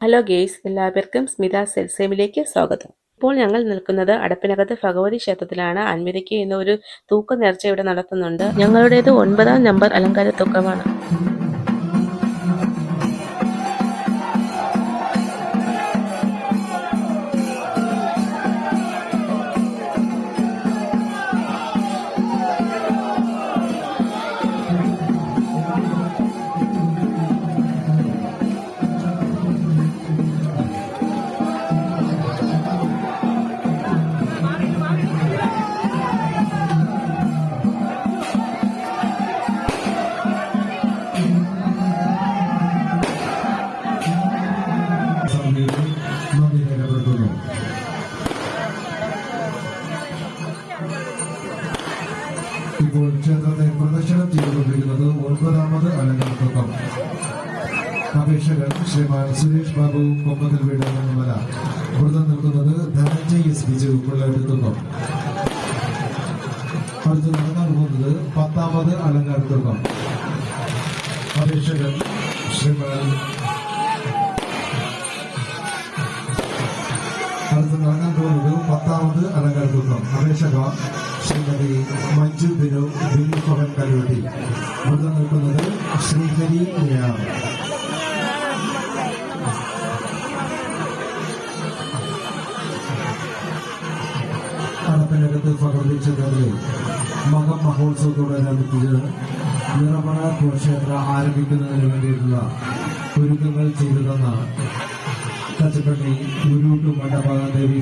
Hello guys, എല്ലാവർക്കും സ്മിത സെൽസേമിലേക്ക് സ്വാഗതം. ഇപ്പോൾ ഞങ്ങൾ നിൽക്കുന്നത് അടപ്പിനകത്ത് ഭഗവതി ക്ഷേത്രത്തിലാണ്. അൻവിതയ്ക്ക് ഇന്ന് ഒരു തൂക്ക നേർച്ച ഇവിടെ നടത്തുന്നുണ്ട്. ഞങ്ങളുടേത് 9-ാം നമ്പർ അലങ്കാര തൂക്കമാണ്. ഇപ്പോൾ ക്ഷേത്രത്തെ പ്രദക്ഷിണം ചെയ്തുകൊണ്ടിരിക്കുന്നത് 9-ാമത് അലങ്കാരത്തൂക്കം. അപേക്ഷകൻ ശ്രീമാൻ സുരേഷ് ബാബു കൊമ്പത്തിൽ വീട് മല വ്രതം നിൽക്കുന്നത് ധനഞ്ജയ് എസ് ബിജു പിള്ളയെടുത്തൂക്കം. അടുത്ത് നടക്കാൻ പോകുന്നത് 10-ാമത് അലങ്കാരത്തൂക്കം. അപേക്ഷകൻ ശ്രീമാൻ അടുത്ത് നടക്കാൻ പോകുന്നത് 10-ാമത് അലങ്കാരത്തൂക്കം. അപേക്ഷക ശ്രീമതി മഞ്ജു ബിനു ബിനുഭവൻ കല്ലൂട്ടി. വ്രതം നിൽക്കുന്നത് ശ്രീഹരി നെയ്യാർ. അടപ്പിനകത്ത് ഭഗവതി ക്ഷേത്രത്തിൽ മകം മഹോത്സവത്തോടനുബന്ധിച്ച് നിറമണ ഘോഷയാത്ര ആരംഭിക്കുന്നതിന് വേണ്ടിയിട്ടുള്ള ഒരുക്കങ്ങൾ ചെയ്തു തന്ന കച്ചപ്പള്ളി ഉരുട്ടു മണ്ഡപ ദേവി